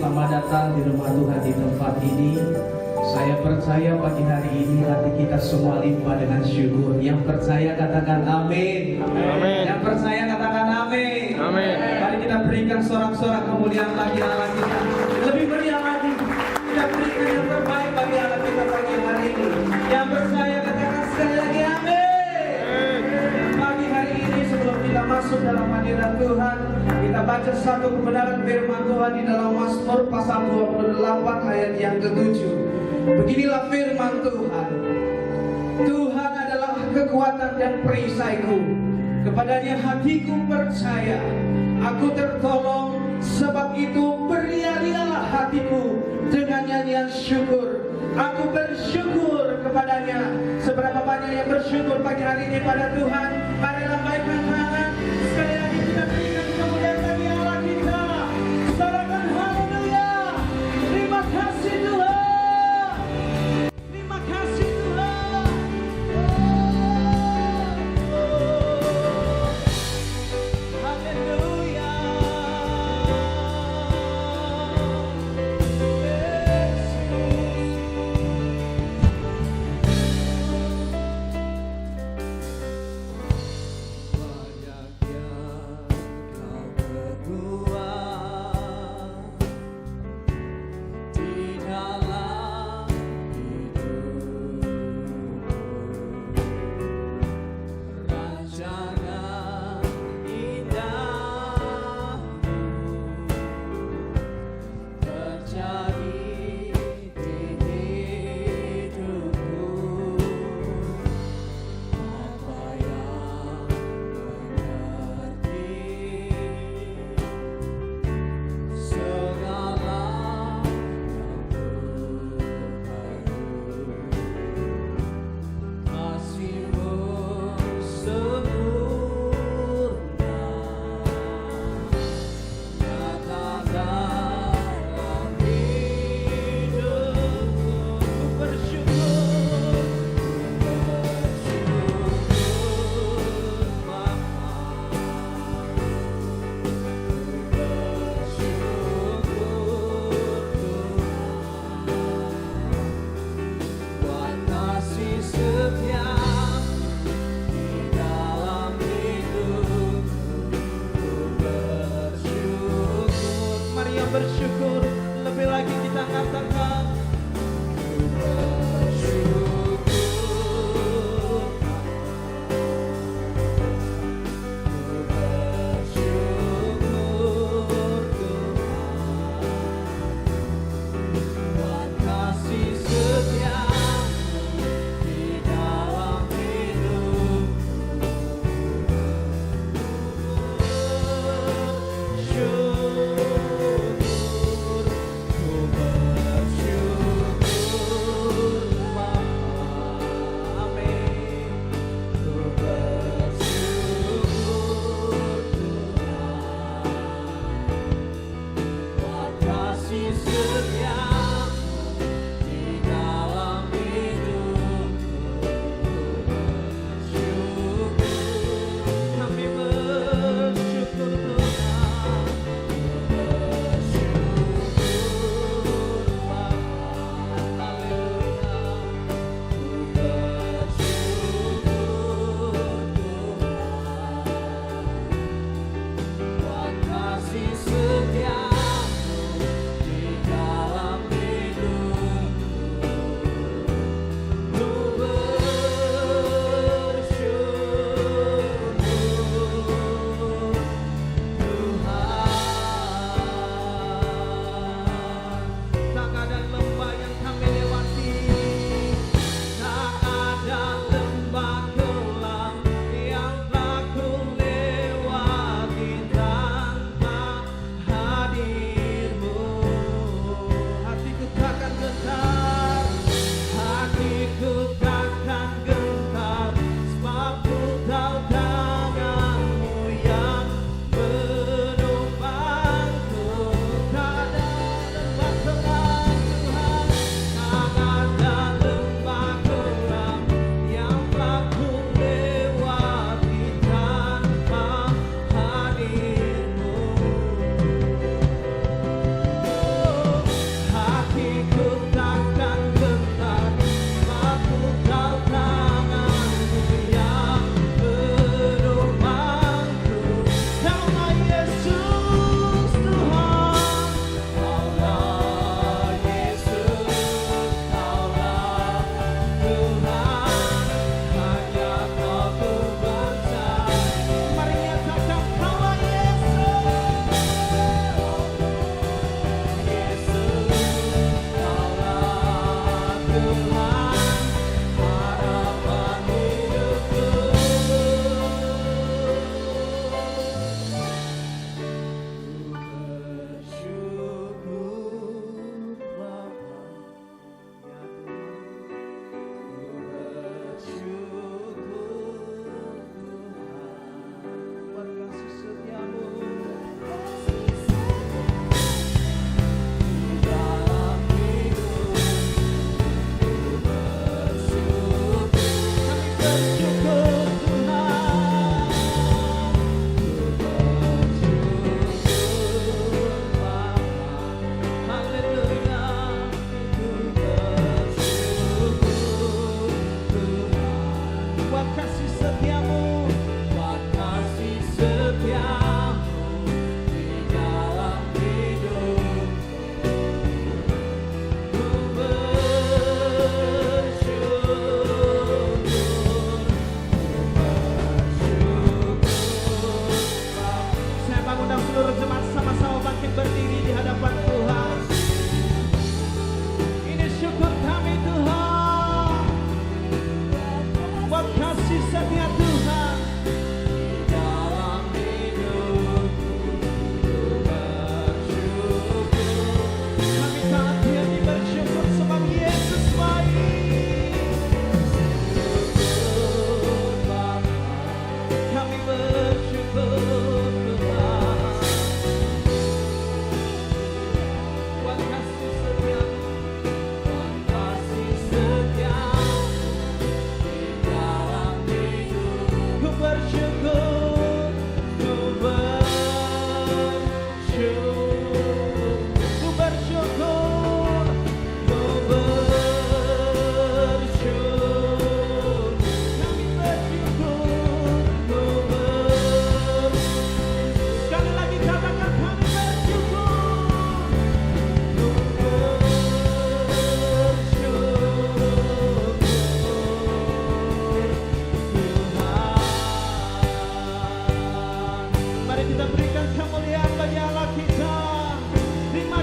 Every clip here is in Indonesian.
selamat datang di rumah Tuhan di tempat ini. Saya percaya pagi hari ini hati kita semua limpah dengan syukur. Yang percaya katakan amin. Amin. Yang percaya katakan amin. Amin. Mari kita berikan sorak-sorak kemuliaan bagi Allah kita. Lebih meriah lagi. Kita berikan yang terbaik bagi Allah kita pagi hari ini. Yang percaya katakan sekali lagi amin. Pagi hari ini sebelum kita masuk dalam hadirat Tuhan, kita baca satu kebenaran firman Tuhan di dalam Mazmur pasal 28 ayat yang ke-7. Beginilah firman Tuhan. Tuhan adalah kekuatan dan perisaiku. Kepadanya hatiku percaya. Aku tertolong. Sebab itu berialah hatiku dengan nyanyian syukur. Aku bersyukur kepadanya. Seberapa banyak yang bersyukur pagi hari ini pada Tuhan. Mari lambaikan tangan. Sekali lagi kita berikan kemuliaan bagi Allah kita. Sorakan haleluya. Terima kasih Tuhan. Terima kasih Tuhan. Haleluya. Banyaknya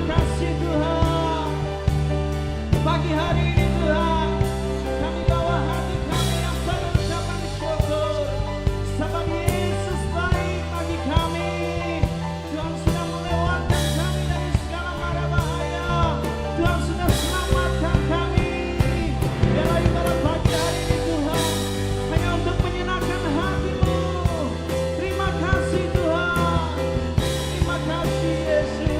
kasih Tuhan. Pagi hari ini Tuhan, kami bawa hati kami yang penuh ucapan syukur. Sebab Yesus baik bagi kami. Tuhan sudah melewatkan kami dari segala mara bahaya. Tuhan sudah selamatkan kami. Biarlah ibadah pagi hari ini Tuhan hanya untuk menyenangkan hati-Mu. Terima kasih Tuhan. Terima kasih Yesus.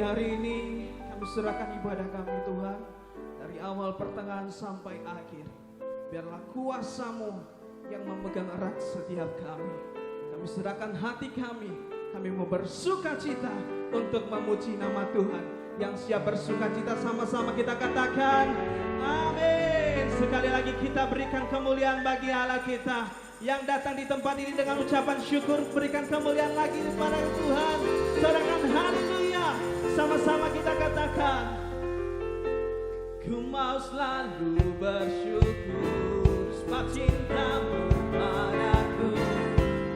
Hari ini kami serahkan ibadah kami Tuhan, dari awal pertengahan sampai akhir. Biarlah kuasa-Mu yang memegang erat setiap kami. Kami serahkan hati kami mau bersuka cita untuk memuji nama Tuhan. Yang siap bersuka cita sama-sama kita katakan amin. Sekali lagi kita berikan kemuliaan bagi Allah kita. Yang datang di tempat ini dengan ucapan syukur, berikan kemuliaan lagi kepada Tuhan. Sorakan haleluya. Sama-sama kita katakan, ku mau selalu bersyukur sebab cinta-Mu padaku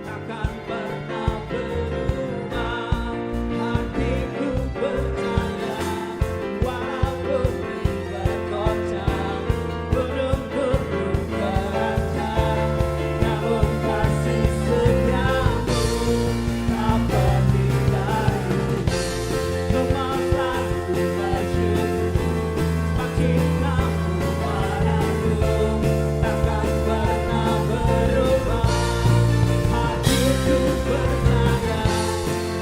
takkan pernah berubah. Hatiku percaya walaupun bergoncang, gunung-gunung berancang, namun kasih setiamu tak pergi dari. Ku mau selalu bersyukur sebab cinta-Mu padaku takkan pernah berubah. Hatiku percaya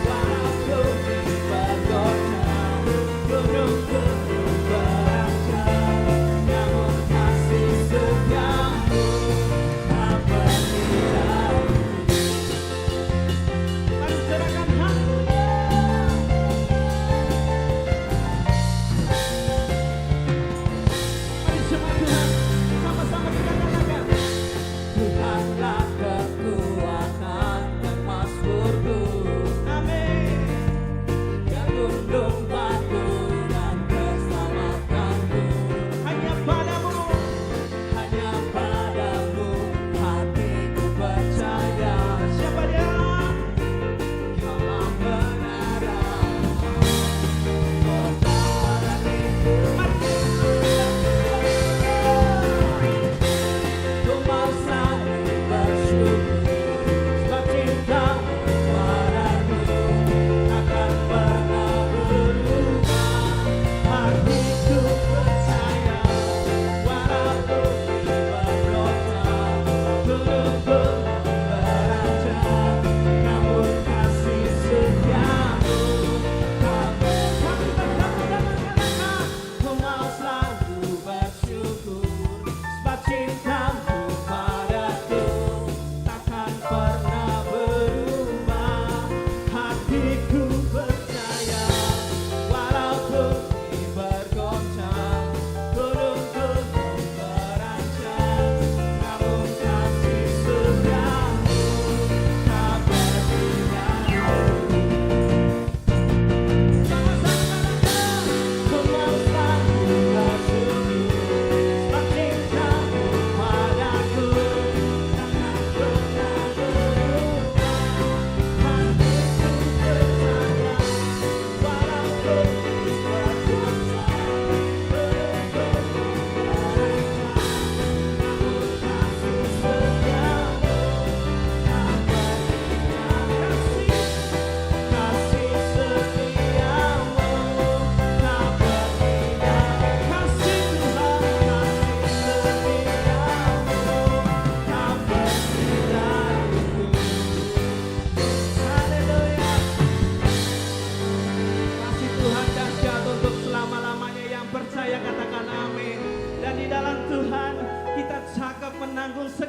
walaupun bergoncang, gunung-gunung berancang, namun kasih setiamu tak pergi dari. Mari serahkan haleluya. Mari semua Tuhan, sama-sama kita katakan, Tuhanlah kekuatan dan mazmurku. Amin. Yang gunung batu dan keselamatanku. Hanya padamu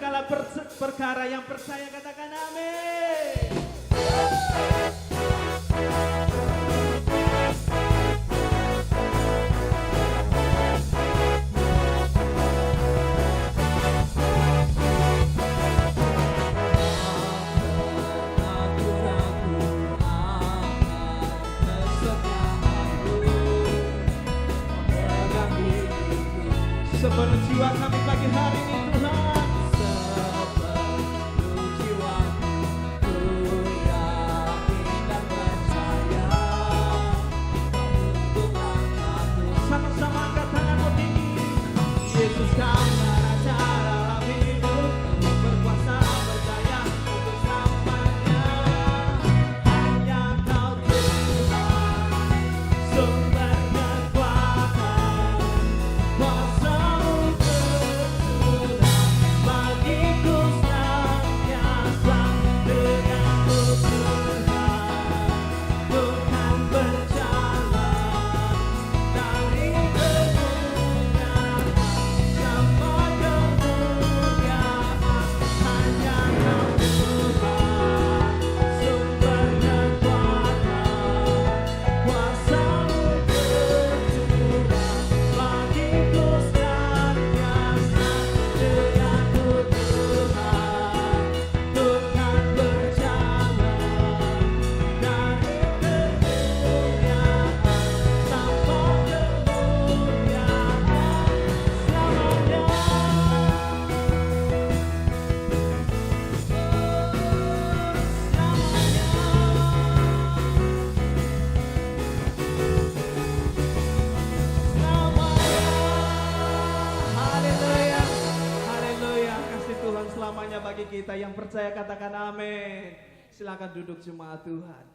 segala perkara. Yang percaya katakan amin. Sepenuh jiwa kami pagi hari ini Tuhan, sepenuh jiwaku yakin dan percaya untuk angkatmu. Sama-sama angkat tanganmu tinggi. Yesus kau raja dalam hidupku, berkuasa berdaya untuk selamanya. Hanya kau Tuhan, sumber kekuatan, kuasa bagiku senantiasa denganmu Tuhan. Tuhan berjalan dari kemuliaan sampai kemuliaan. Hanya kau Tuhan, sumber kekuatan, kuasa-Mu berturut bagiku senantiasa denganmu Tuhan. Tuhan berjalan dari kemuliaan sampai kemuliaan selamanya. Haleluya, haleluya. Kasih Tuhan selamanya bagi kita yang percaya katakan amin. Silakan duduk jemaat Tuhan.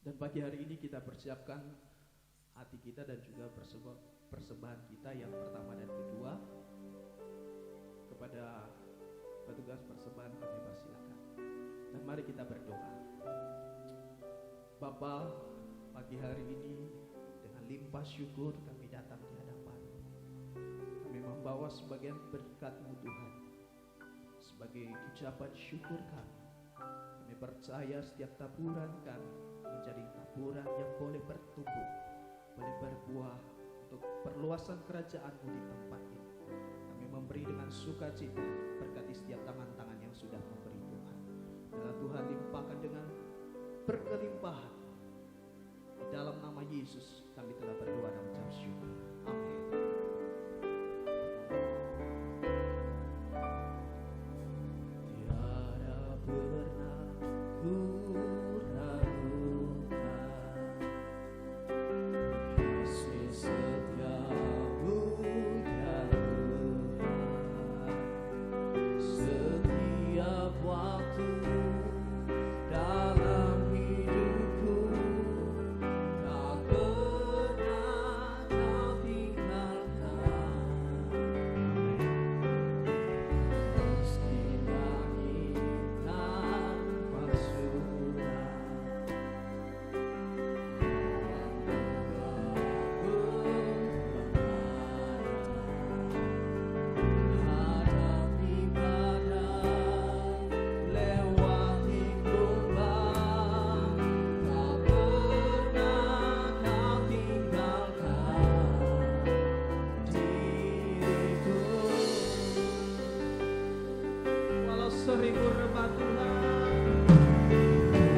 Dan pagi hari ini kita persiapkan hati kita dan juga persembahan kita yang pertama dan kedua. Kepada petugas persembahan kami persilakan. Dan mari kita berdoa. Bapa, pagi hari ini dengan limpah syukur kami datang di hadapan. Kami membawa sebagian berkat-Mu Tuhan, sebagai ucapan syukur kami. Kami percaya setiap taburan kami menjadi taburan yang boleh bertumbuh, boleh berbuah untuk perluasan kerajaan-Mu di tempat ini. Kami memberi dengan sukacita, berkati setiap tangan-tangan yang sudah memberi Tuhan. Biarlah Tuhan limpahkan dengan berkelimpahan. Di dalam nama Yesus kami telah berdoa dan mengucap syukur. Amin. Tiada pernah ku ragukan kasih setiamu ya Tuhan. Setiap waktu dalam hidupku tak pernah kau tinggalkan. Meski langit tanpa surah, aku hadapi badai, lewati gelombang, tak pernah kau tinggalkan diriku. Walau seribu rebah Tuhan,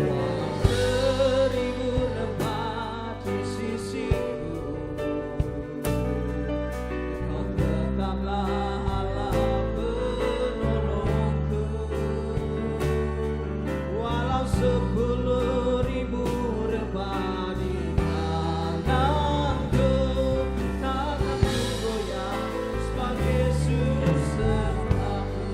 walau seribu rebah di sisiku, Kau tetaplah Allah penolongku. Walau 10.000 rebah di kananku, takkan ku goyah sebab Yesus sertaku.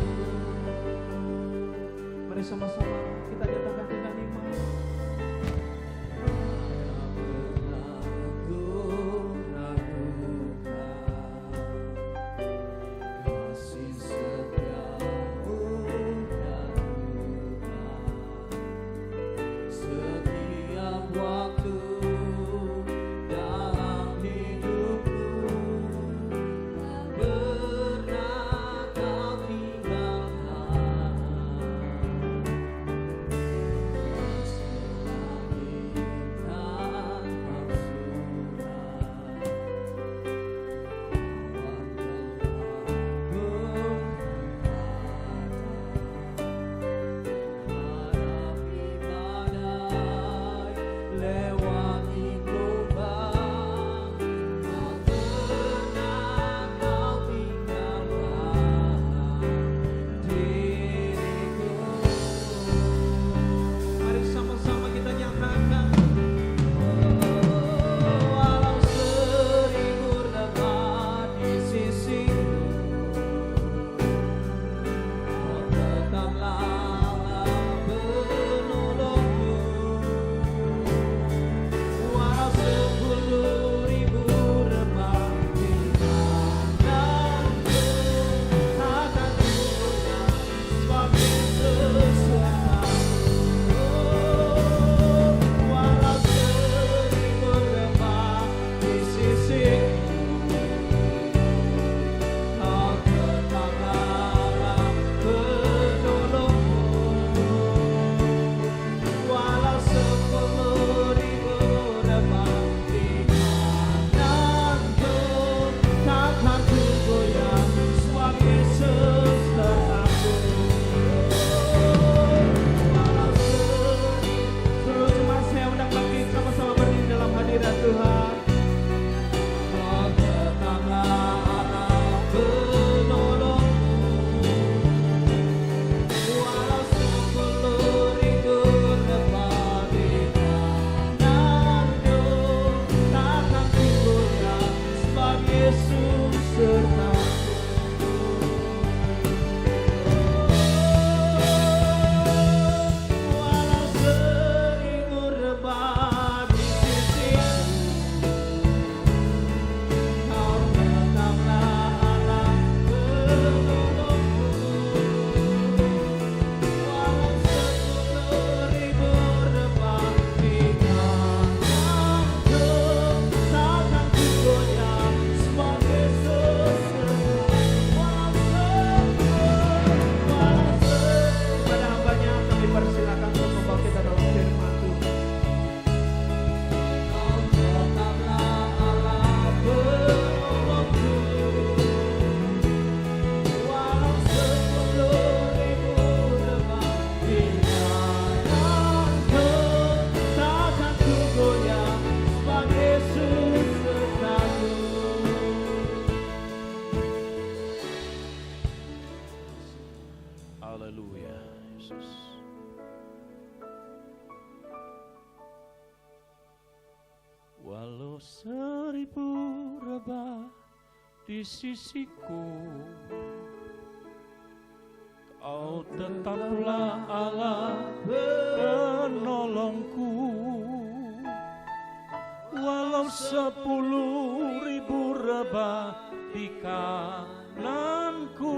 di sisiku. Kau tetaplah Allah penolongku. Walau 10.000 rebah di kananku,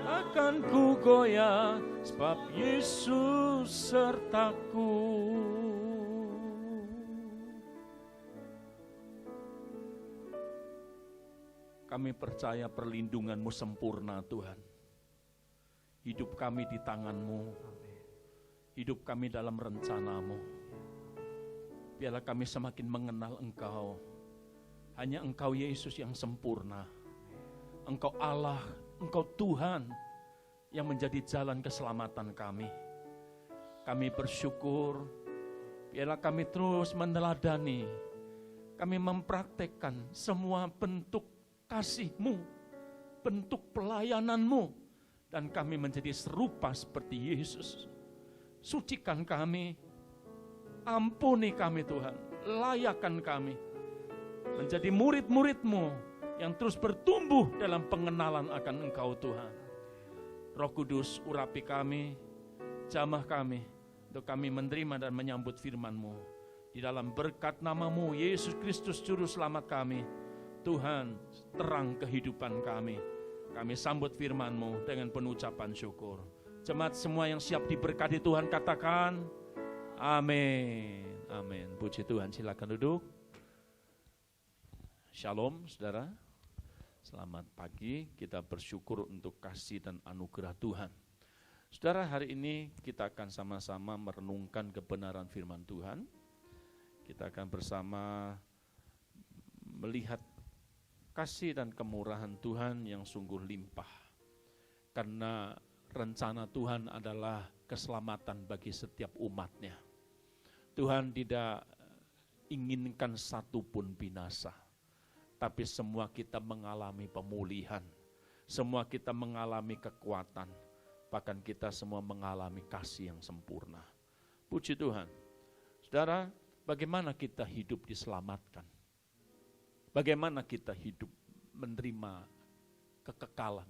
akan ku goyah sebab Yesus sertaku. Kami percaya perlindungan-Mu sempurna, Tuhan. Hidup kami di tangan-Mu. Hidup kami dalam rencana-Mu. Biarlah kami semakin mengenal Engkau. Hanya Engkau Yesus yang sempurna. Engkau Allah, Engkau Tuhan yang menjadi jalan keselamatan kami. Kami bersyukur, biarlah kami terus meneladani, kami mempraktekkan semua bentuk kasih-Mu, bentuk pelayanan-Mu, dan kami menjadi serupa seperti Yesus. Sucikan kami, ampuni kami Tuhan, layakkan kami menjadi murid-murid-Mu yang terus bertumbuh dalam pengenalan akan Engkau Tuhan. Roh Kudus, urapi kami, jamah kami, untuk kami menerima dan menyambut firman-Mu. Di dalam berkat nama-Mu, Yesus Kristus Juru Selamat kami, Tuhan, terang kehidupan kami. Kami sambut firman-Mu dengan penuh ucapan syukur. Jemaat semua yang siap diberkati Tuhan katakan, amin. Amin. Puji Tuhan, silakan duduk. Shalom, saudara. Selamat pagi, kita bersyukur untuk kasih dan anugerah Tuhan. Saudara, hari ini kita akan sama-sama merenungkan kebenaran firman Tuhan. Kita akan bersama melihat kasih dan kemurahan Tuhan yang sungguh limpah. Karena rencana Tuhan adalah keselamatan bagi setiap umat-Nya. Tuhan tidak inginkan satu pun binasa, tapi semua kita mengalami pemulihan, semua kita mengalami kekuatan, bahkan kita semua mengalami kasih yang sempurna. Puji Tuhan. Saudara, bagaimana kita hidup diselamatkan? Bagaimana kita hidup menerima kekekalan?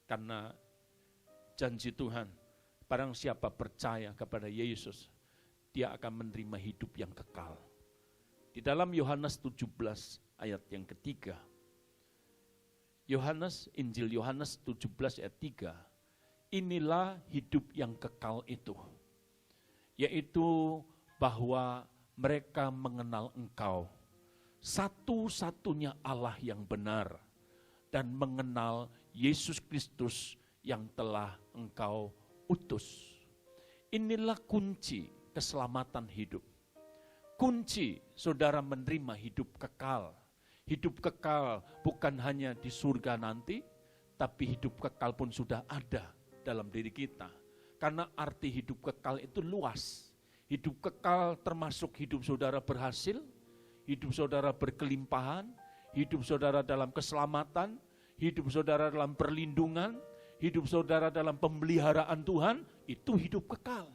Karena janji Tuhan, barang siapa percaya kepada Yesus, dia akan menerima hidup yang kekal. Di dalam Yohanes 17 ayat yang ketiga, Injil Yohanes 17 ayat 3, inilah hidup yang kekal itu, yaitu bahwa mereka mengenal Engkau, satu-satunya Allah yang benar, dan mengenal Yesus Kristus yang telah Engkau utus. Inilah kunci keselamatan hidup. Kunci saudara menerima hidup kekal. Hidup kekal bukan hanya di surga nanti, tapi hidup kekal pun sudah ada dalam diri kita. Karena arti hidup kekal itu luas. Hidup kekal termasuk hidup saudara berhasil, hidup saudara berkelimpahan, hidup saudara dalam keselamatan, hidup saudara dalam perlindungan, hidup saudara dalam pemeliharaan Tuhan, itu hidup kekal.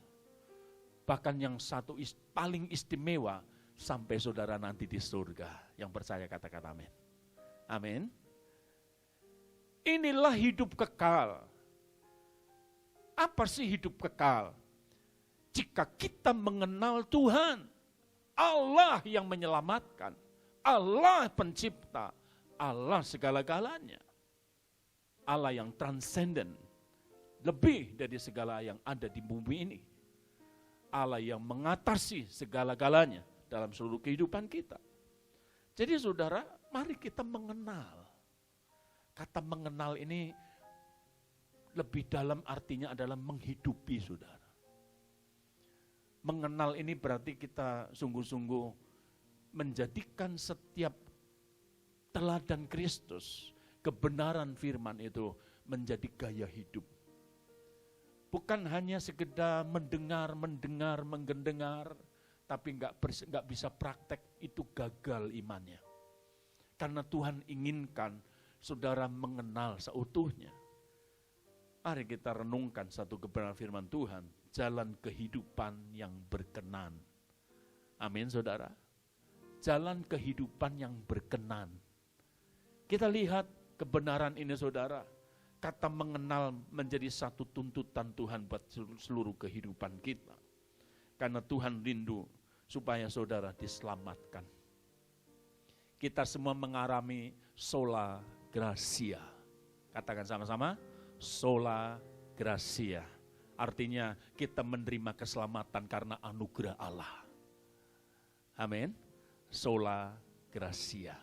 Bahkan yang satu paling istimewa sampai saudara nanti di surga. Yang percaya katakan amin. Amin. Inilah hidup kekal. Apa sih hidup kekal? Jika kita mengenal Tuhan, Allah yang menyelamatkan, Allah pencipta, Allah segala-galanya. Allah yang transenden, lebih dari segala yang ada di bumi ini. Allah yang mengatasi segala-galanya dalam seluruh kehidupan kita. Jadi saudara, mari kita mengenal. Kata mengenal ini lebih dalam artinya adalah menghidupi saudara. Mengenal ini berarti kita sungguh-sungguh menjadikan setiap teladan Kristus, kebenaran firman itu menjadi gaya hidup. Bukan hanya sekedar mendengar, menggendengar, tapi nggak bisa praktek, itu gagal imannya. Karena Tuhan inginkan saudara mengenal seutuhnya. Mari kita renungkan satu kebenaran firman Tuhan, jalan kehidupan yang berkenan. Amin saudara. Jalan kehidupan yang berkenan. Kita lihat kebenaran ini saudara. Kata mengenal menjadi satu tuntutan Tuhan buat seluruh kehidupan kita. Karena Tuhan rindu supaya saudara diselamatkan. Kita semua mengalami sola gratia. Katakan sama-sama, sola gratia. Artinya kita menerima keselamatan karena anugerah Allah. Amin. Sola gratia.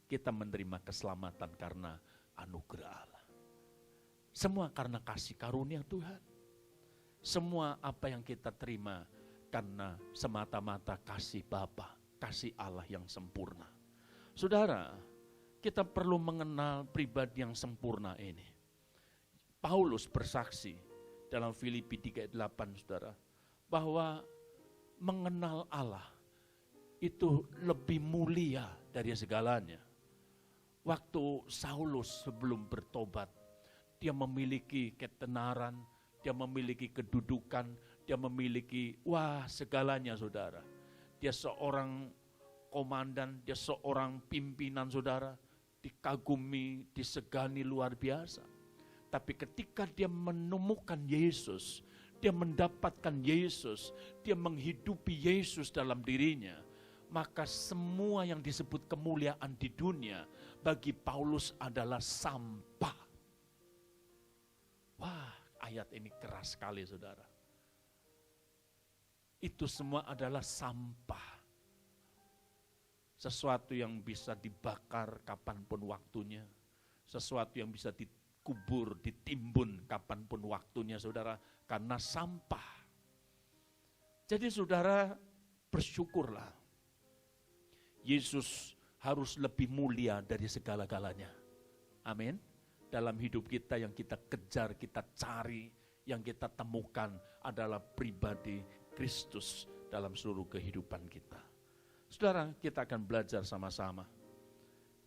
Kita menerima keselamatan karena anugerah Allah. Semua karena kasih karunia Tuhan. Semua apa yang kita terima karena semata-mata kasih Bapa, kasih Allah yang sempurna. Saudara, kita perlu mengenal pribadi yang sempurna ini. Paulus bersaksi dalam Filipi 3:8 saudara, bahwa mengenal Allah itu lebih mulia dari segalanya. Waktu Saulus sebelum bertobat, dia memiliki ketenaran, dia memiliki kedudukan, dia memiliki segalanya saudara. Dia seorang komandan, dia seorang pimpinan saudara, dikagumi, disegani luar biasa. Tapi ketika dia menemukan Yesus, dia mendapatkan Yesus, dia menghidupi Yesus dalam dirinya, maka semua yang disebut kemuliaan di dunia bagi Paulus adalah sampah. Wah, ayat ini keras sekali saudara. Itu semua adalah sampah. Sesuatu yang bisa dibakar kapanpun waktunya. Sesuatu yang bisa dikubur, ditimbun kapanpun waktunya saudara. Karena sampah. Jadi saudara bersyukurlah. Yesus harus lebih mulia dari segala-galanya. Amin. Dalam hidup kita yang kita kejar, kita cari, yang kita temukan adalah pribadi Kristus dalam seluruh kehidupan kita. Saudara, kita akan belajar sama-sama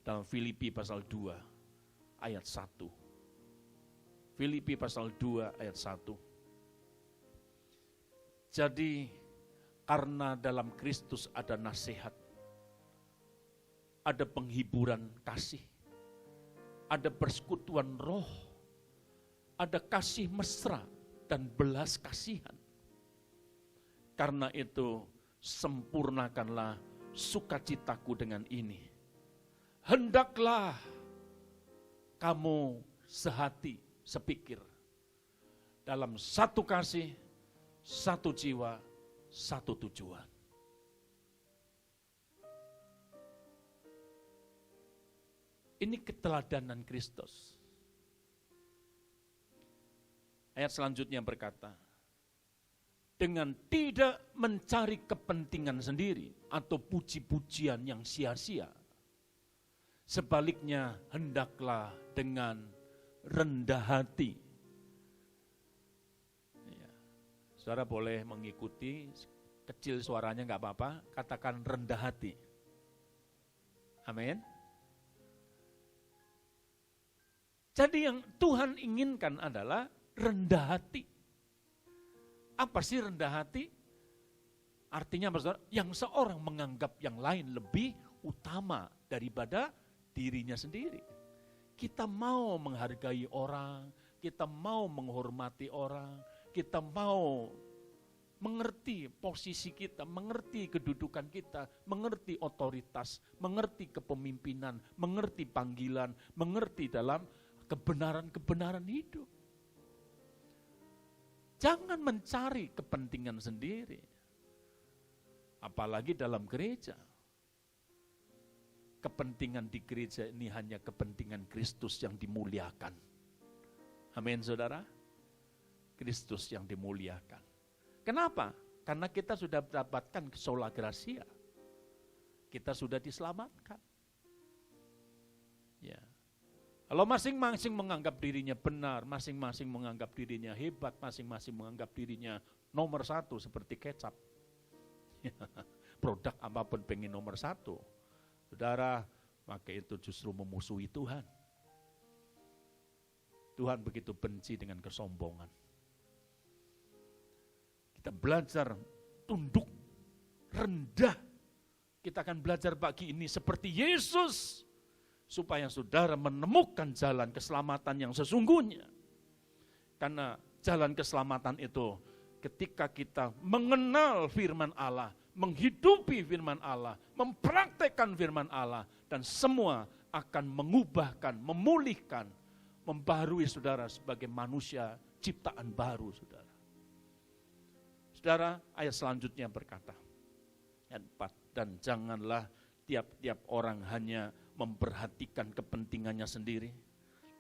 dalam Filipi pasal 2 ayat 1. Filipi pasal 2 ayat 1. Jadi karena dalam Kristus ada nasihat, ada penghiburan kasih, ada persekutuan roh, ada kasih mesra dan belas kasihan. Karena itu sempurnakanlah sukacitaku dengan ini. Hendaklah kamu sehati, sepikir, dalam satu kasih, satu jiwa, satu tujuan. Ini keteladanan Kristus. Ayat selanjutnya berkata, dengan tidak mencari kepentingan sendiri atau puji-pujian yang sia-sia. Sebaliknya hendaklah dengan rendah hati. Ya. Saudara boleh mengikuti, kecil suaranya enggak apa-apa, katakan rendah hati. Amin. Jadi yang Tuhan inginkan adalah rendah hati. Apa sih rendah hati? Artinya yang seorang menganggap yang lain lebih utama daripada dirinya sendiri. Kita mau menghargai orang, kita mau menghormati orang, kita mau mengerti posisi kita, mengerti kedudukan kita, mengerti otoritas, mengerti kepemimpinan, mengerti panggilan, mengerti dalam kebenaran-kebenaran hidup. Jangan mencari kepentingan sendiri. Apalagi dalam gereja. Kepentingan di gereja ini hanya kepentingan Kristus yang dimuliakan. Amin saudara. Kristus yang dimuliakan. Kenapa? Karena kita sudah mendapatkan sola gratia. Kita sudah diselamatkan. Ya. Kalau masing-masing menganggap dirinya benar, masing-masing menganggap dirinya hebat, masing-masing menganggap dirinya nomor satu seperti kecap. Produk apapun pengen nomor satu. Saudara, maka itu justru memusuhi Tuhan. Tuhan begitu benci dengan kesombongan. Kita belajar tunduk, rendah. Kita akan belajar pagi ini seperti Yesus. supaya saudara menemukan jalan keselamatan yang sesungguhnya. Karena jalan keselamatan itu ketika kita mengenal firman Allah, menghidupi firman Allah, mempraktekkan firman Allah, dan semua akan mengubahkan, memulihkan, membarui saudara sebagai manusia ciptaan baru, saudara. Saudara, ayat selanjutnya berkata, ayat 4, dan janganlah tiap-tiap orang hanya memperhatikan kepentingannya sendiri,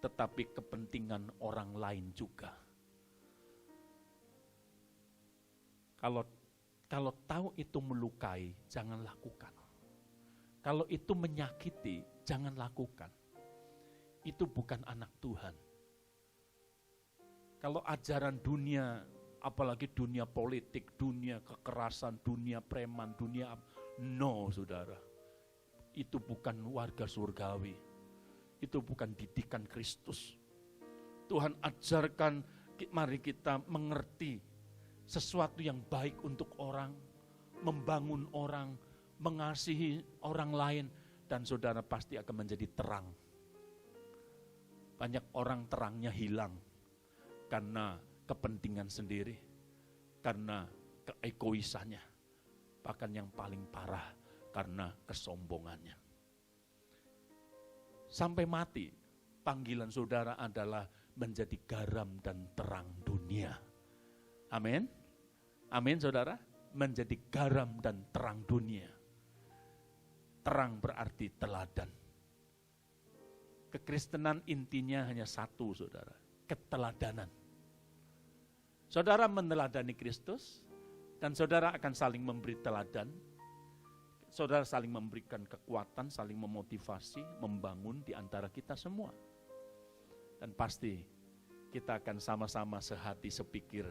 tetapi kepentingan orang lain juga. Kalau tahu itu melukai, jangan lakukan. Kalau itu menyakiti, jangan lakukan. Itu bukan anak Tuhan. Kalau ajaran dunia, apalagi dunia politik, dunia kekerasan, dunia preman, dunia no, saudara. Itu bukan warga surgawi. Itu bukan didikan Kristus. Tuhan ajarkan, mari kita mengerti sesuatu yang baik untuk orang, membangun orang, mengasihi orang lain, dan saudara pasti akan menjadi terang. Banyak orang terangnya hilang karena kepentingan sendiri, karena keegoisannya, bahkan yang paling parah karena kesombongannya. Sampai mati, panggilan saudara adalah menjadi garam dan terang dunia. Amin. Amin, saudara. Menjadi garam dan terang dunia. Terang berarti teladan. Kekristenan intinya hanya satu, saudara. Keteladanan. Saudara meneladani Kristus, dan saudara akan saling memberi teladan. Saudara saling memberikan kekuatan, saling memotivasi, membangun di antara kita semua. Dan pasti kita akan sama-sama sehati, sepikir,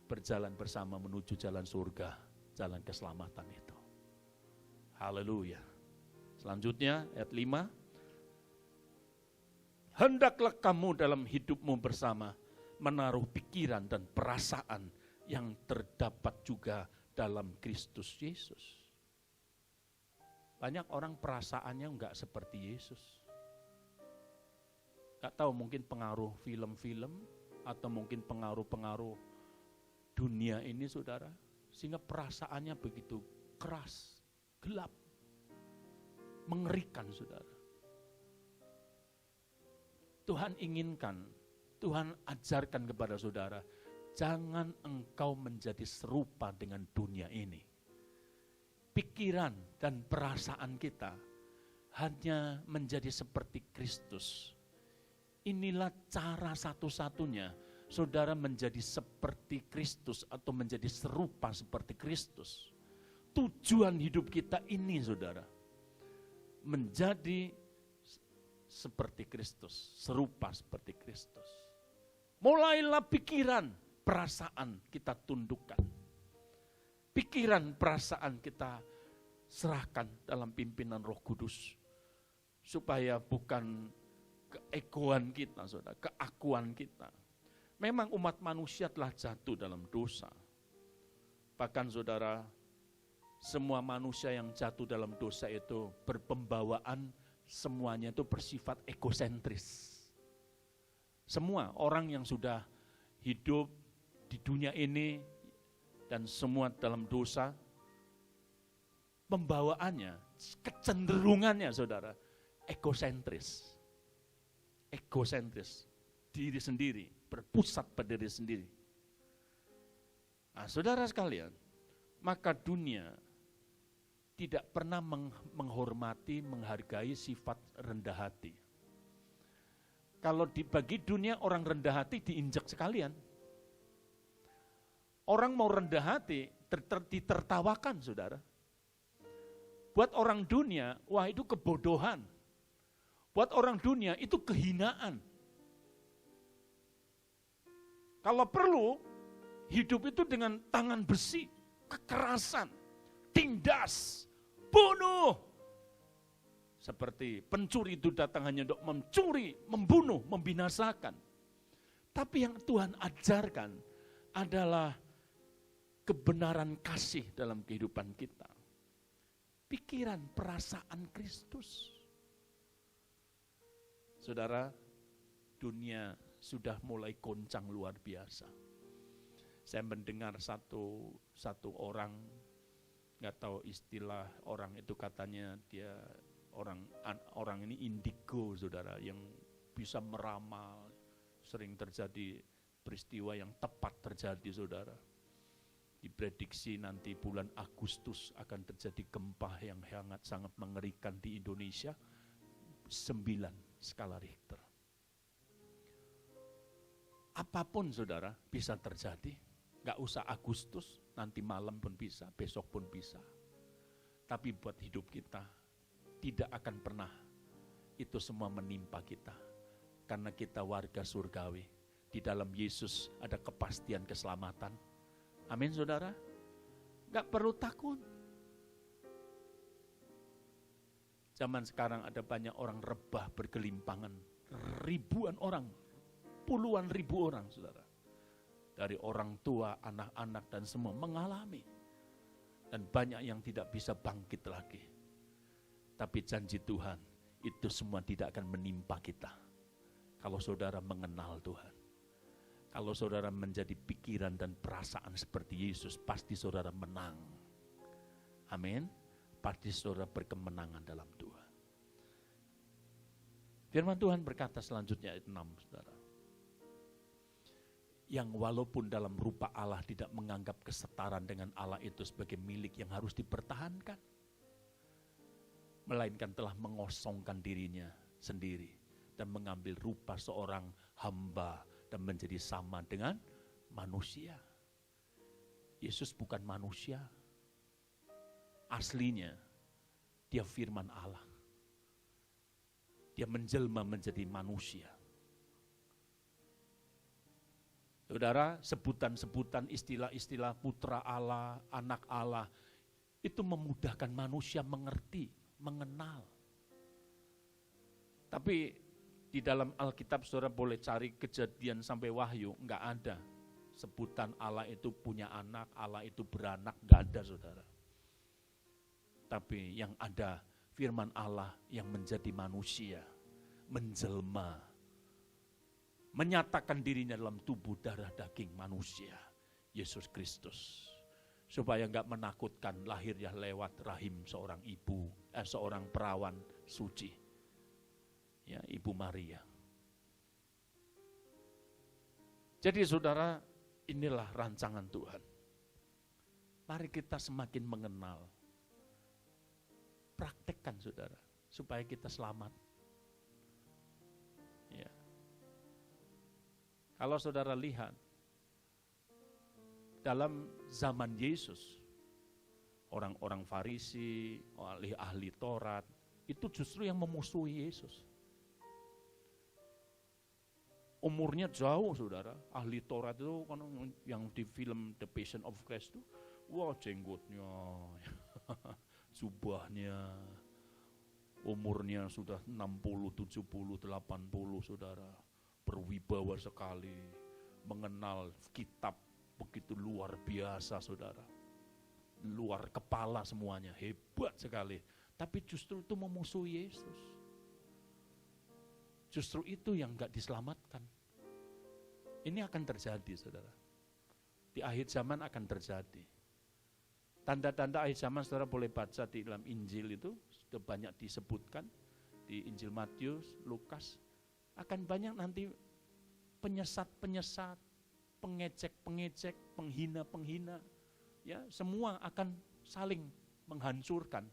berjalan bersama menuju jalan surga, jalan keselamatan itu. Haleluya. Selanjutnya ayat 5. Hendaklah kamu dalam hidupmu bersama menaruh pikiran dan perasaan yang terdapat juga dalam Kristus Yesus. Banyak orang perasaannya enggak seperti Yesus. Enggak tahu, mungkin pengaruh film-film atau mungkin pengaruh-pengaruh dunia ini, saudara. Sehingga perasaannya begitu keras, gelap, mengerikan, saudara. Tuhan inginkan, Tuhan ajarkan kepada saudara, jangan engkau menjadi serupa dengan dunia ini. Pikiran dan perasaan kita hanya menjadi seperti Kristus. Inilah cara satu-satunya saudara menjadi seperti Kristus atau menjadi serupa seperti Kristus. Tujuan hidup kita ini, saudara, menjadi seperti Kristus, serupa seperti Kristus. Mulailah pikiran, perasaan kita tundukkan. Pikiran, perasaan kita serahkan dalam pimpinan Roh Kudus. Supaya bukan keegoan kita, saudara, keakuan kita. Memang umat manusia telah jatuh dalam dosa. Bahkan saudara, semua manusia yang jatuh dalam dosa itu berpembawaan, semuanya itu bersifat egosentris. Semua orang yang sudah hidup di dunia ini dan semua dalam dosa, pembawaannya, kecenderungannya, saudara, egosentris. Egosentris, diri sendiri, berpusat pada diri sendiri. Nah, saudara sekalian, maka dunia tidak pernah menghormati, menghargai sifat rendah hati. Kalau bagi dunia orang rendah hati diinjak sekalian. Orang mau rendah hati ditertawakan, saudara. Buat orang dunia, wah itu kebodohan. Buat orang dunia itu kehinaan. Kalau perlu, hidup itu dengan tangan besi, kekerasan, tindas, bunuh. Seperti pencuri itu datang hanya untuk mencuri, membunuh, membinasakan. Tapi yang Tuhan ajarkan adalah kebenaran kasih dalam kehidupan kita. Pikiran, perasaan Kristus. Saudara, dunia sudah mulai goncang luar biasa. Saya mendengar satu orang, nggak tahu istilah orang itu, katanya dia orang ini indigo, saudara, yang bisa meramal. Sering terjadi peristiwa yang tepat terjadi, saudara. Diprediksi nanti bulan Agustus akan terjadi gempa yang sangat mengerikan di Indonesia, 9 skala Richter. Apapun, saudara, bisa terjadi. Gak usah Agustus, nanti malam pun bisa, besok pun bisa. Tapi buat hidup kita, tidak akan pernah itu semua menimpa kita. Karena kita warga surgawi. Di dalam Yesus ada kepastian keselamatan. Amin, saudara. Gak perlu takut. Zaman sekarang ada banyak orang rebah bergelimpangan. Ribuan orang, puluhan ribu orang, saudara. Dari orang tua, anak-anak, dan semua mengalami. Dan banyak yang tidak bisa bangkit lagi. Tapi janji Tuhan, itu semua tidak akan menimpa kita. Kalau saudara mengenal Tuhan. Kalau saudara menjadi pikiran dan perasaan seperti Yesus, pasti saudara menang. Amin. Pasti saudara berkemenangan dalam Tuhan. Firman Tuhan berkata selanjutnya ayat 6, saudara. Yang walaupun dalam rupa Allah tidak menganggap kesetaraan dengan Allah itu sebagai milik yang harus dipertahankan. Melainkan telah mengosongkan dirinya sendiri dan mengambil rupa seorang hamba dan menjadi sama dengan manusia. Yesus bukan manusia. Aslinya, dia firman Allah. Dia menjelma menjadi manusia. Saudara, sebutan-sebutan, istilah-istilah putra Allah, anak Allah, itu memudahkan manusia mengerti, mengenal. Tapi di dalam Alkitab saudara boleh cari Kejadian sampai Wahyu, enggak ada. Sebutan Allah itu punya anak, Allah itu beranak, enggak ada, saudara. Tapi yang ada firman Allah yang menjadi manusia, menjelma, menyatakan dirinya dalam tubuh darah daging manusia, Yesus Kristus. Supaya enggak menakutkan, lahirnya lewat rahim seorang ibu, seorang perawan suci, ya, Ibu Maria. Jadi saudara, inilah rancangan Tuhan. Mari kita semakin mengenal. Praktekkan, saudara, supaya kita selamat. Ya. Kalau saudara lihat, dalam zaman Yesus, orang-orang Farisi, ahli Taurat, itu justru yang memusuhi Yesus. Umurnya jauh, saudara. Ahli Taurat itu kan yang di film The Passion of Christ itu, wah, jenggotnya, jubahnya, umurnya sudah 60, 70, 80, saudara. Berwibawa sekali, mengenal kitab begitu luar biasa, saudara. Luar kepala semuanya, hebat sekali. Tapi justru itu memusuhi Yesus. Justru itu yang gak diselamatkan. Ini akan terjadi, saudara. Di akhir zaman akan terjadi. Tanda-tanda akhir zaman saudara boleh baca di dalam Injil itu, sudah banyak disebutkan. Di Injil Matius, Lukas. Akan banyak nanti penyesat-penyesat, pengecek-pengecek, penghina-penghina. Ya, semua akan saling menghancurkan.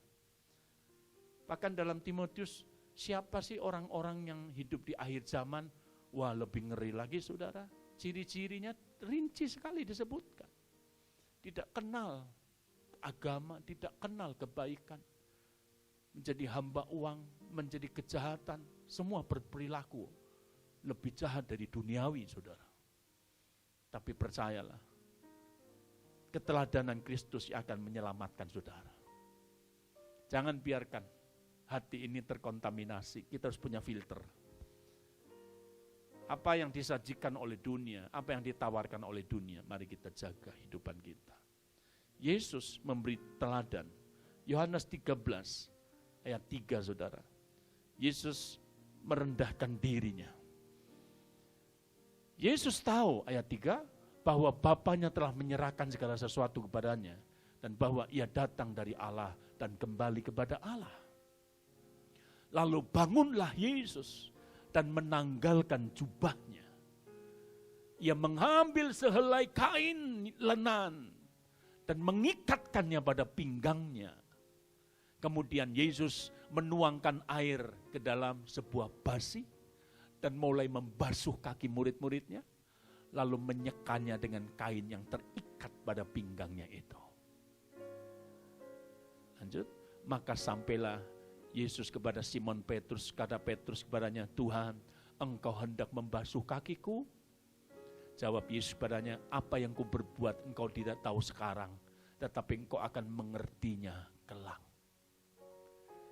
Bahkan dalam Timotius, siapa sih orang-orang yang hidup di akhir zaman? Wah, lebih ngeri lagi, saudara. Ciri-cirinya rinci sekali disebutkan. Tidak kenal agama, tidak kenal kebaikan. Menjadi hamba uang, menjadi kejahatan. Semua berperilaku lebih jahat dari duniawi, saudara. Tapi percayalah, keteladanan Kristus yang akan menyelamatkan saudara. Jangan biarkan hati ini terkontaminasi. Kita harus punya filter. Apa yang disajikan oleh dunia, apa yang ditawarkan oleh dunia, mari kita jaga hidupan kita. Yesus memberi teladan. Yohanes 13 ayat 3, saudara. Yesus merendahkan dirinya. Yesus tahu, ayat 3, bahwa Bapanya telah menyerahkan segala sesuatu kepadanya, dan bahwa ia datang dari Allah dan kembali kepada Allah. Lalu bangunlah Yesus dan menanggalkan jubahnya. Ia mengambil sehelai kain lenan dan mengikatkannya pada pinggangnya. Kemudian Yesus menuangkan air ke dalam sebuah basi dan mulai membasuh kaki murid-muridnya, lalu menyekannya dengan kain yang terikat pada pinggangnya itu. Lanjut, maka sampailah Yesus kepada Simon Petrus, kata Petrus kepadanya, Tuhan, engkau hendak membasuh kakiku? Jawab Yesus padanya, apa yang ku berbuat engkau tidak tahu sekarang, tetapi engkau akan mengertinya kelak.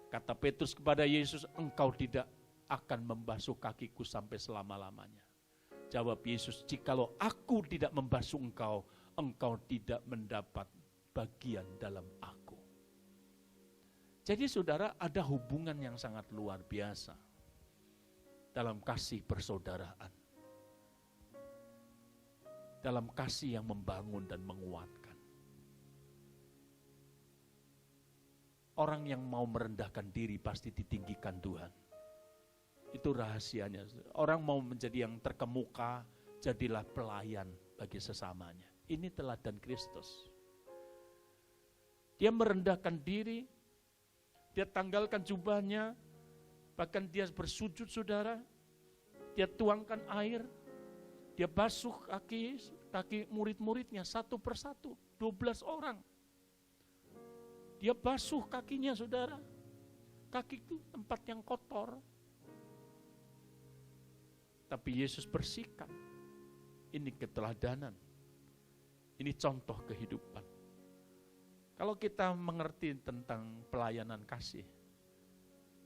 Kata Petrus kepada Yesus, engkau tidak akan membasuh kakiku sampai selama-lamanya. Jawab Yesus, jikalau aku tidak membasuh engkau, engkau tidak mendapat bagian dalam aku. Jadi saudara, ada hubungan yang sangat luar biasa dalam kasih persaudaraan. Dalam kasih yang membangun dan menguatkan. Orang yang mau merendahkan diri pasti ditinggikan Tuhan. Itu rahasianya. Orang mau menjadi yang terkemuka, jadilah pelayan bagi sesamanya. Ini teladan Kristus. Dia merendahkan diri, dia tanggalkan jubahnya, bahkan dia bersujud saudara, dia tuangkan air, dia basuh kaki murid-muridnya satu persatu, 12 orang. Dia basuh kakinya saudara. Kaki itu tempat yang kotor. Tapi Yesus bersihkan. Ini keteladanan. Ini contoh kehidupan. Kalau kita mengerti tentang pelayanan kasih,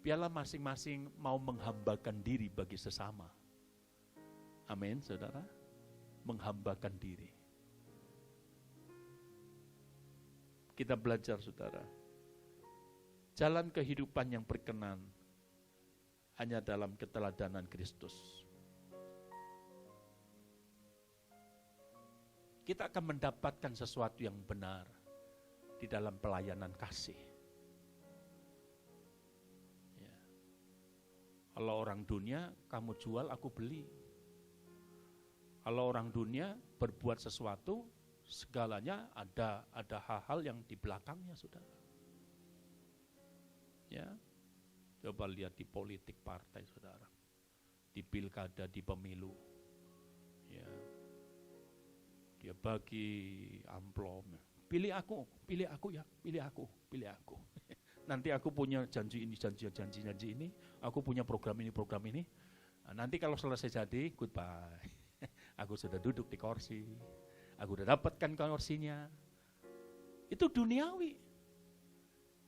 biarlah masing-masing mau menghambakan diri bagi sesama. Amin, saudara. Menghambakan diri. Kita belajar, saudara. Jalan kehidupan yang berkenan hanya dalam keteladanan Kristus. Kita akan mendapatkan sesuatu yang benar di dalam pelayanan kasih. Ya. Kalau orang dunia, kamu jual, aku beli. Kalau orang dunia berbuat sesuatu, segalanya ada hal-hal yang di belakangnya, saudara. Ya, coba lihat di politik partai, saudara, di pilkada, di pemilu. Ya, dia bagi amplop, pilih aku ya, pilih aku. Nanti aku punya janji ini, janji ini, aku punya program ini. Nah, nanti kalau selesai jadi, goodbye. Aku sudah duduk di kursi, aku sudah dapatkan kursinya. Itu duniawi.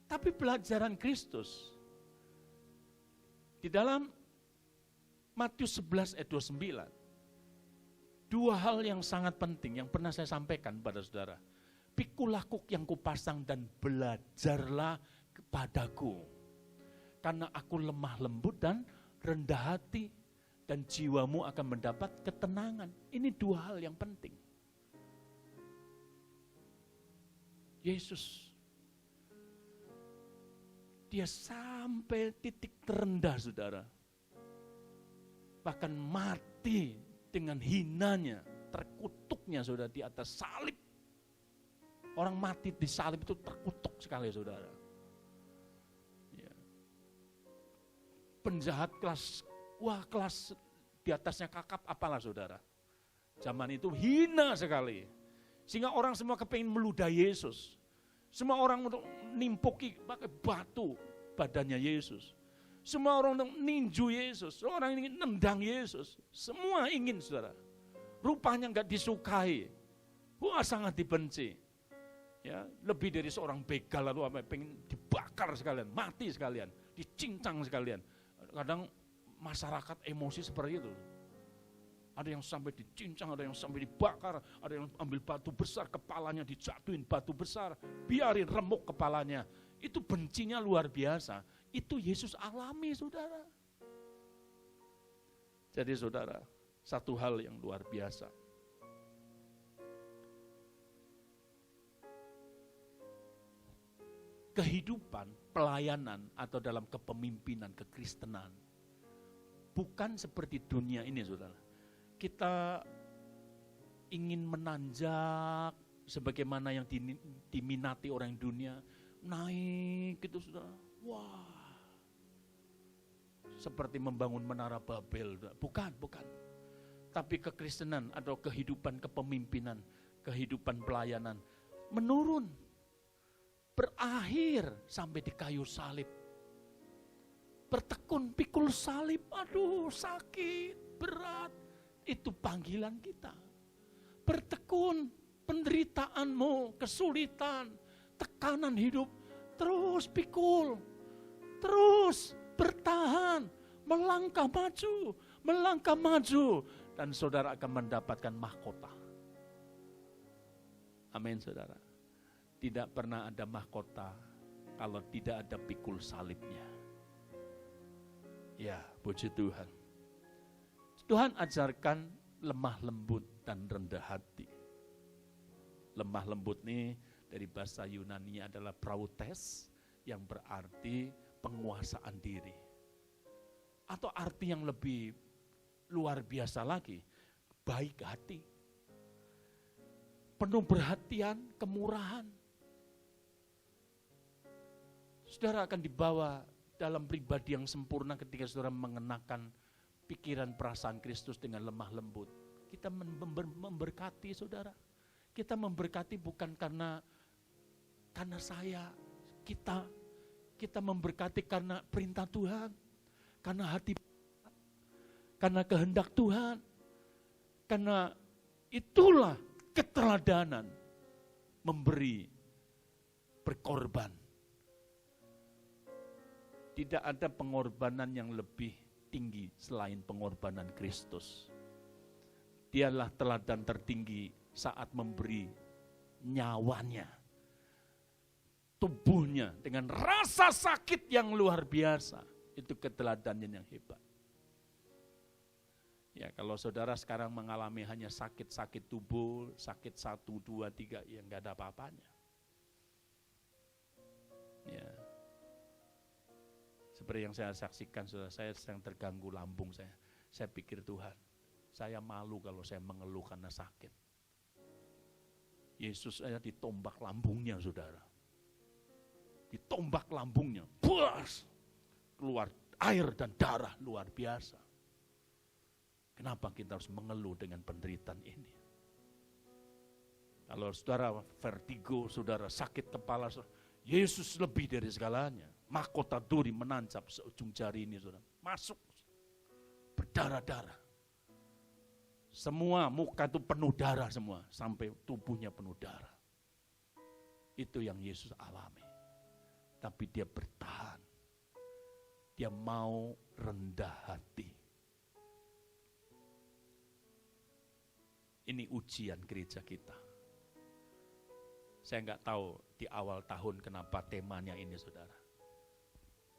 Tapi pelajaran Kristus di dalam Matius 11 ayat 29, dua hal yang sangat penting yang pernah saya sampaikan pada saudara. Pikulah kuk yang kupasang dan belajarlah kepadaku, karena aku lemah lembut dan rendah hati, dan jiwamu akan mendapat ketenangan. Ini dua hal yang penting. Yesus, dia sampai titik terendah, saudara. Bahkan mati dengan hinanya, terkutuknya, saudara, di atas salib. Orang mati di salib itu terkutuk sekali, saudara. Ya. Penjahat kelas di atasnya kakap, apalah saudara. Zaman itu hina sekali. Sehingga orang semua kepingin meludahi Yesus. Semua orang untuk nimpuki pakai batu badannya Yesus. Semua orang untuk ninju Yesus. Orang ingin nendang Yesus. Semua ingin, saudara. Rupanya enggak disukai. Wah, sangat dibenci. Ya, lebih dari seorang begal lalu pengen dibakar sekalian, mati sekalian, dicincang sekalian. Kadang masyarakat emosi seperti itu. Ada yang sampai dicincang, ada yang sampai dibakar, ada yang ambil batu besar, kepalanya dijatuhin batu besar, biarin remuk kepalanya. Itu bencinya luar biasa. Itu Yesus alami, saudara. Jadi saudara, satu hal yang luar biasa. Kehidupan, pelayanan, atau dalam kepemimpinan, kekristenan, bukan seperti dunia ini, saudara. Kita ingin menanjak sebagaimana yang diminati orang dunia, naik gitu, saudara. Wah, seperti membangun menara Babel. Bukan. Tapi kekristenan atau kehidupan kepemimpinan, kehidupan pelayanan menurun, berakhir sampai di kayu salib. Bertekun, pikul salib, aduh sakit, berat. Itu panggilan kita. Bertekun, penderitaanmu, kesulitan, tekanan hidup, terus pikul, terus bertahan, melangkah maju, dan saudara akan mendapatkan mahkota. Amin, saudara. Tidak pernah ada mahkota kalau tidak ada pikul salibnya. Ya, puji Tuhan. Tuhan ajarkan lemah lembut dan rendah hati. Lemah lembut ini dari bahasa Yunani adalah prautes, yang berarti penguasaan diri. Atau arti yang lebih luar biasa lagi, baik hati. Penuh perhatian, kemurahan. Saudara akan dibawa dalam pribadi yang sempurna ketika saudara mengenakan pikiran perasaan Kristus dengan lemah lembut. Kita memberkati saudara. Kita memberkati bukan karena saya, kita memberkati karena perintah Tuhan, karena hati, karena kehendak Tuhan, karena itulah keteladanan memberi, berkorban. Tidak ada pengorbanan yang lebih tinggi selain pengorbanan Kristus. Dialah teladan tertinggi saat memberi nyawanya, tubuhnya dengan rasa sakit yang luar biasa. Itu keteladannya yang hebat. Ya, kalau saudara sekarang mengalami hanya sakit-sakit tubuh, sakit 1, 2, 3, ya enggak ada apa-apanya. Ya. Seperti yang saya saksikan, saudara, saya sedang terganggu lambung saya. Saya pikir Tuhan, saya malu kalau saya mengeluh karena sakit. Yesus saya ditombak lambungnya, saudara. Ditombak lambungnya, puas, keluar air dan darah luar biasa. Kenapa kita harus mengeluh dengan penderitaan ini? Kalau saudara vertigo, saudara sakit kepala, saudara, Yesus lebih dari segalanya. Mahkota duri menancap seujung jari ini, saudara. Masuk, berdarah-darah. Semua muka itu penuh darah semua, sampai tubuhnya penuh darah. Itu yang Yesus alami. Tapi dia bertahan. Dia mau rendah hati. Ini ujian gereja kita. Saya nggak tahu di awal tahun kenapa temanya ini, saudara.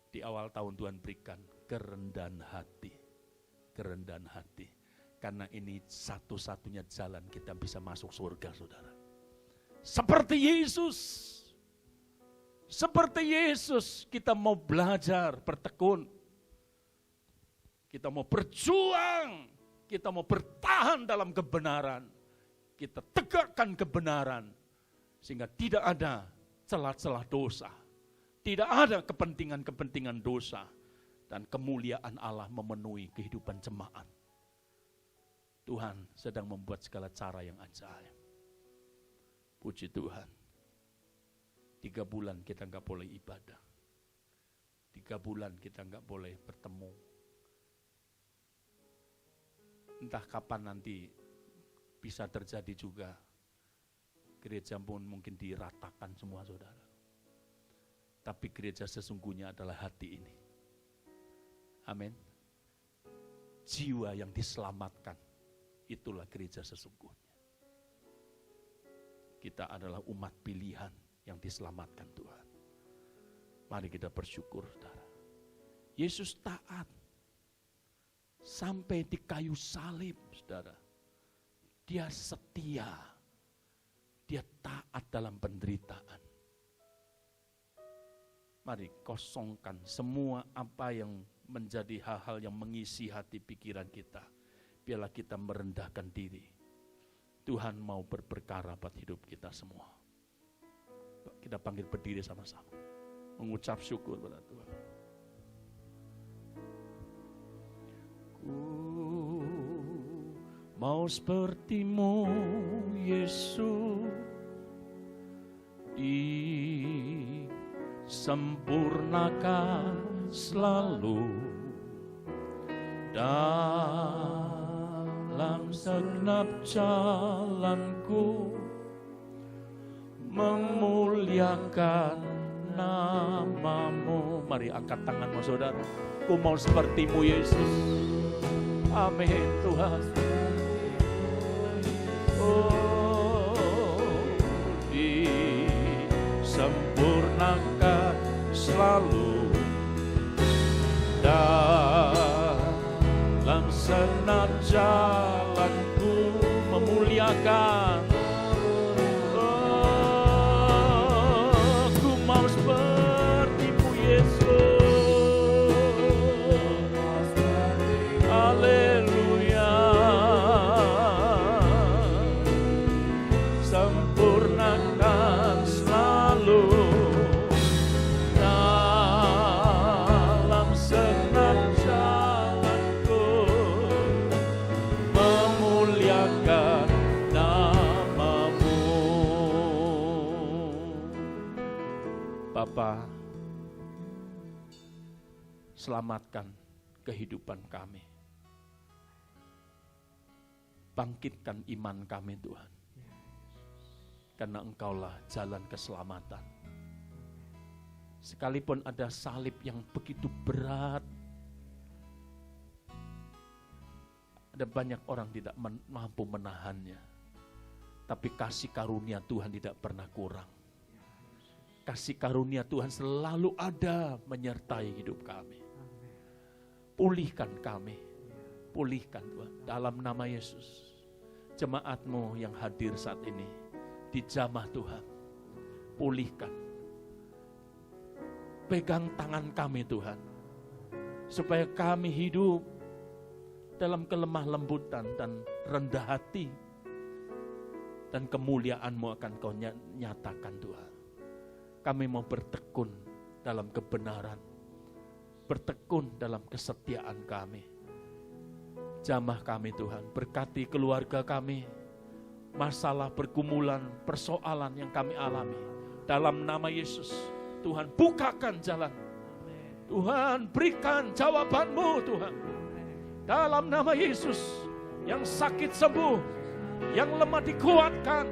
Di awal tahun Tuhan berikan kerendahan hati. Kerendahan hati. Karena ini satu-satunya jalan kita bisa masuk surga, saudara. Seperti Yesus. Seperti Yesus kita mau belajar, bertekun. Kita mau berjuang. Kita mau bertahan dalam kebenaran. Kita tegakkan kebenaran. Sehingga tidak ada celah-celah dosa. Tidak ada kepentingan-kepentingan dosa. Dan kemuliaan Allah memenuhi kehidupan jemaat. Tuhan sedang membuat segala cara yang ajaib. Puji Tuhan. 3 bulan kita enggak boleh ibadah. 3 bulan kita enggak boleh bertemu. Entah kapan nanti bisa terjadi juga. Gereja pun mungkin diratakan semua, saudara. Tapi gereja sesungguhnya adalah hati ini. Amin. Jiwa yang diselamatkan, itulah gereja sesungguhnya. Kita adalah umat pilihan yang diselamatkan Tuhan. Mari kita bersyukur, saudara. Yesus taat. sampai di kayu salib, saudara. Dia setia, dia taat dalam penderitaan. Mari kosongkan semua apa yang menjadi hal-hal yang mengisi hati pikiran kita. Biarlah kita merendahkan diri. Tuhan mau berperkara buat hidup kita semua. Kita panggil berdiri sama-sama. Mengucap syukur pada Tuhan. Ku mau seperti-Mu, Yesus, disempurnakan selalu dalam segenap jalanku, memuliakan nama-Mu. Mari angkat tanganmu, saudara. Ku mau seperti-Mu, Yesus. Amin, Tuhan. Oh, disempurnakan selalu dalam segenap jalanku, memuliakan. Oh, ku mau seperti-Mu, Yesus. Haleluya. Sempurnakan selalu dalam segenap jalanku, memuliakan nama-Mu. Bapa, selamatkan kehidupan kami. Bangkitkan iman kami, Tuhan. Karena Engkaulah jalan keselamatan. Sekalipun ada salib yang begitu berat, ada banyak orang tidak mampu menahannya. Tapi kasih karunia Tuhan tidak pernah kurang. Kasih karunia Tuhan selalu ada menyertai hidup kami. Pulihkan kami. Pulihkan Tuhan. Dalam nama Yesus. Jemaat-Mu yang hadir saat ini. Dijamah Tuhan. Pulihkan. Pegang tangan kami Tuhan. Supaya kami hidup dalam kelemah lembutan dan rendah hati. Dan kemuliaan-Mu akan Kau nyatakan Tuhan. Kami mau bertekun dalam kebenaran. Bertekun dalam kesetiaan kami. Jamah kami Tuhan. Berkati keluarga kami. Masalah, pergumulan, persoalan yang kami alami. Dalam nama Yesus. Tuhan bukakan jalan. Tuhan berikan jawaban-Mu Tuhan. Dalam nama Yesus. Yang sakit sembuh. Yang lemah dikuatkan.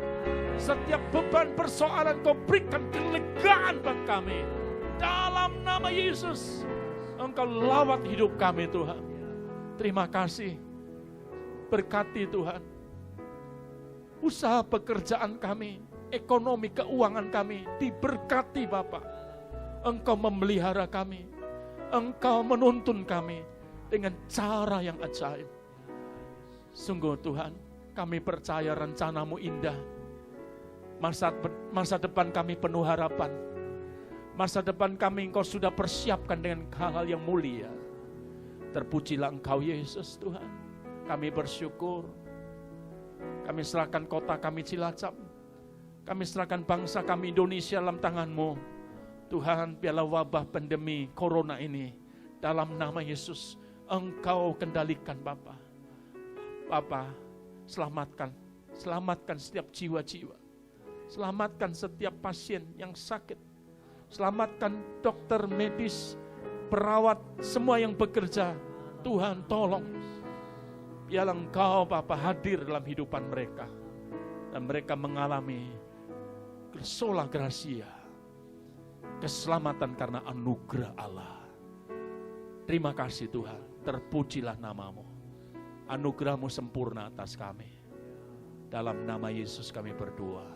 Setiap beban persoalan Kau berikan kelegaan bagi kami. Dalam nama Yesus. Engkau lawat hidup kami Tuhan. Terima kasih. Berkati Tuhan. Usaha pekerjaan kami. Ekonomi keuangan kami. Diberkati Bapa. Engkau memelihara kami. Engkau menuntun kami. Dengan cara yang ajaib. Sungguh Tuhan. Kami percaya rencana-Mu indah. Masa depan kami penuh harapan. Masa depan kami Engkau sudah persiapkan dengan hal-hal yang mulia. Terpujilah Engkau Yesus Tuhan. Kami bersyukur. Kami serahkan kota kami Cilacap. Kami serahkan bangsa kami Indonesia dalam tangan-Mu. Tuhan, biarlah wabah pandemi corona ini dalam nama Yesus Engkau kendalikan Bapa. Bapa, selamatkan setiap jiwa-jiwa. Selamatkan setiap pasien yang sakit. Selamatkan dokter medis, perawat, semua yang bekerja. Tuhan tolong. Biarlah Engkau Bapa hadir dalam kehidupan mereka. Dan mereka mengalami sola gracia. Keselamatan karena anugerah Allah. Terima kasih Tuhan. Terpujilah nama-Mu. Anugerah-Mu sempurna atas kami. Dalam nama Yesus kami berdoa.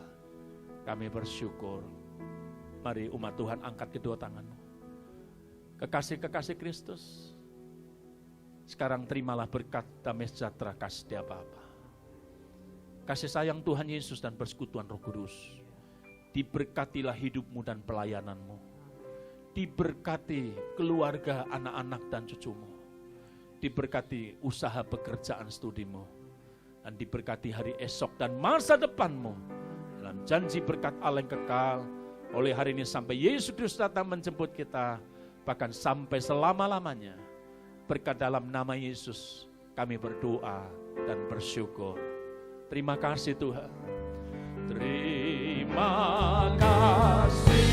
Kami bersyukur. Mari umat Tuhan angkat kedua tanganmu. Kekasih-kekasih Kristus. Sekarang terimalah berkat damai sejahtera kasih Bapa. Kasih sayang Tuhan Yesus dan persekutuan Roh Kudus. Diberkatilah hidupmu dan pelayananmu. Diberkati keluarga, anak-anak dan cucumu. Diberkati usaha pekerjaan studimu. Dan diberkati hari esok dan masa depanmu. Dalam janji berkat Allah yang kekal. Oleh hari ini sampai Yesus Kristus datang menjemput kita. Bahkan sampai selama-lamanya. Berkat dalam nama Yesus kami berdoa dan bersyukur. Terima kasih Tuhan. Terima kasih.